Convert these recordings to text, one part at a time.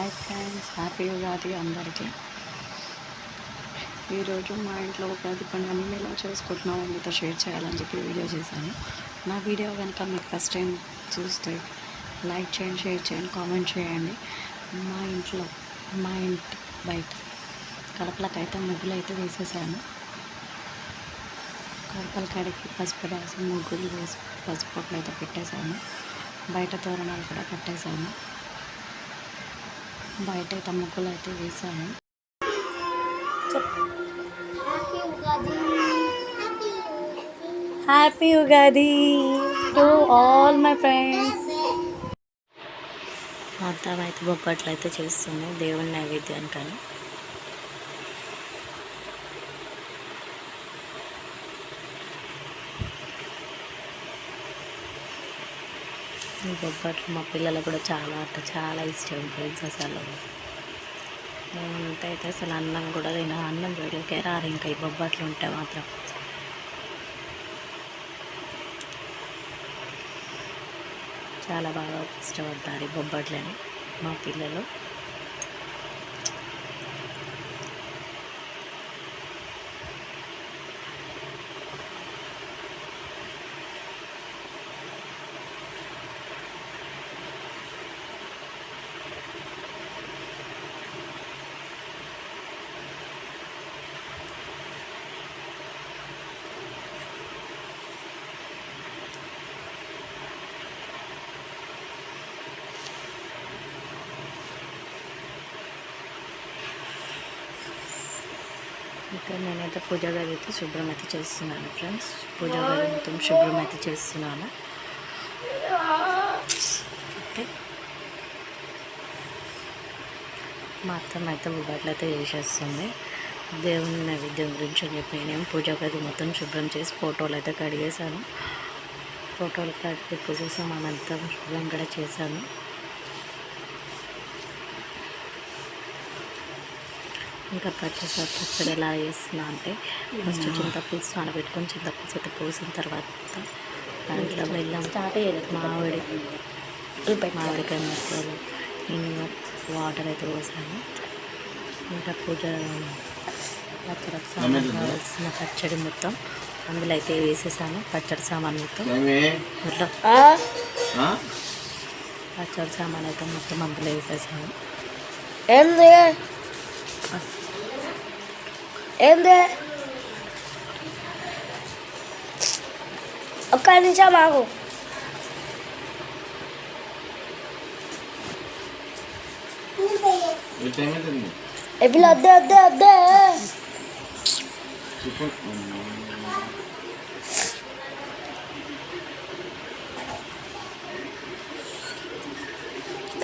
Hi friends, happy Ugadi అందరికీ. ఈరోజు మా ఇంట్లో ఉగాది పండుగ మేము ఎలా చేసుకుంటున్నామో మీతో షేర్ చేయాలని చెప్పి వీడియో చేశాను. నా వీడియో కనుక మీకు ఫస్ట్ టైం చూస్తే లైక్ చేయండి, షేర్ చేయండి, కామెంట్ చేయండి. మా ఇంట్లో మా ఇంటి బయట కడపలకైతే ముగ్గులు అయితే వేసేసాను. కడపల కడికి పసుపు రాసి ముగ్గులు వేసి పసుపు అయితే పెట్టేశాను. బయట తోరణాలు కూడా కట్టేశాను. బయట అయితే ముగ్గులు అయితే వేసాను. Happy Ugadi to all my friends. మొత్తం అయితే బొబ్బట్లు అయితే చేస్తుంది దేవుని నైవేద్యానికి అని. ఈ బొబ్బట్లు మా పిల్లలకు కూడా చాలా ఇష్టం ఫ్రెండ్స్. అసలు అయితే అసలు అన్నం కూడా అన్నం జోలికే రారు ఇంకా ఈ బొబ్బట్లు ఉంటే మాత్రం. చాలా బాగా ఇష్టపడతారు ఈ బొబ్బట్లని మా పిల్లలు. ఇక్కడ నేనైతే పూజా గది అయితే శుభ్రం అయితే చేస్తున్నాను ఫ్రెండ్స్. పూజా గది మొత్తం శుభ్రం అయితే చేస్తున్నాను. ఓకే, మా అత్తమ్మ అయితే బొబ్బట్లు అయితే చేసేస్తుంది. దేవుని నైవేద్యం గురించి అని చెప్పి నేనేం పూజా గది మొత్తం శుభ్రం చేసి ఫోటోలు అయితే కడిగేశాను. ఫోటోలు కడిగి పూజ సామానంతా శుభ్రం కూడా చేశాను. ఇంకా పచ్చడి ఎలా చేస్తున్నా అంటే ఫస్ట్ చింతపులుసు నానబెట్టుకొని చింతపులుసు అయితే పోసిన తర్వాత దాంట్లో బెల్లం, మామిడికాయ ముక్కలు, ఇంకా వాటర్ అయితే పోసాను. ఇంకా పూజ పచ్చడికి సామాన్ కావాల్సిన పచ్చడి మొత్తం అందులో అయితే వేసేసాను. పచ్చడి సామాన్ మొత్తం పచ్చడి సామాన్ అయితే మొత్తం అందులో వేసేసాను. ఏంది ఒక్క నిమిషం ఆగు. ఎప్పుడు వద్దే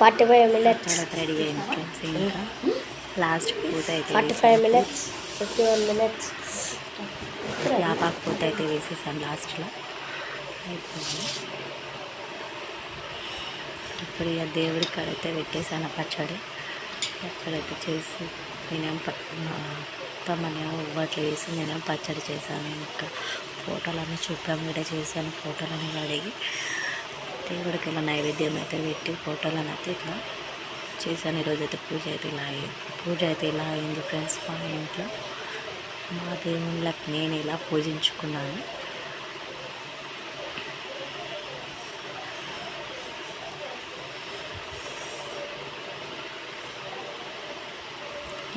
45 minutes రెడీ అయింది ఫ్రెండ్స్. ఇంకా లాస్ట్ పూత అయితే 45 minutes 51 minutes యాపాకు పూత అయితే వేసేసాను లాస్ట్లో. అయిపోయింది. ఇప్పుడు ఇక దేవుడి కాడైతే పెట్టేసాను పచ్చడి. అక్కడైతే చేసి నేనేం తమ్మనేమో ఉవ్వట్లు వేసి నేనేం పచ్చడి చేశాను. ఇంకా ఫోటోలన్నీ శుభ్రం కూడా చేశాను. ఫోటోలని కడిగి దేవుడికి ఇలా నైవేద్యం అయితే పెట్టి ఫోటోలను అయితే ఇట్లా చేశాను. ఈరోజు అయితే పూజ అయితే ఇలా అయింది ఫ్రెండ్స్. మా ఇంట్లో మా దేవుళ్ళకి నేను ఇలా పూజించుకున్నాను.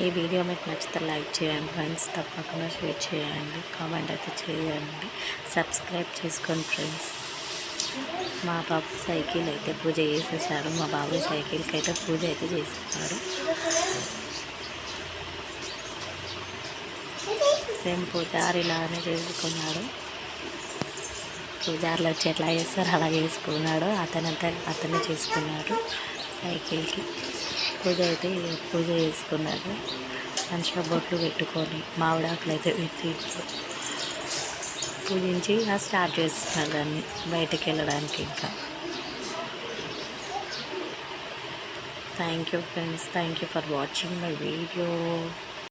ఈ వీడియో మీకు నచ్చితే లైక్ చేయండి ఫ్రెండ్స్. తప్పకుండా షేర్ చేయండి, కామెంట్ అయితే చేయండి, సబ్స్క్రైబ్ చేసుకోండి ఫ్రెండ్స్. మా బాబు సైకిల్ అయితే పూజ చేసేసాడు. మా బాబు సైకిల్కి అయితే పూజ అయితే చేసేసాడు. సేమ్ పూజారిలానే చేసుకున్నాడు. పూజారులు వచ్చి ఎట్లా చేస్తారు అలా చేసుకున్నాడు. అతనే చేసుకున్నాడు. సైకిల్కి పూజ చేసుకున్నాడు. మంచిగా బొట్లు పెట్టుకొని మామిడాకులు అయితే పెట్టి పూజించి స్టార్ట్ చేస్తున్నాడు దాన్ని బయటకు వెళ్ళడానికి. ఇంకా thank you friends, thank you for watching my video.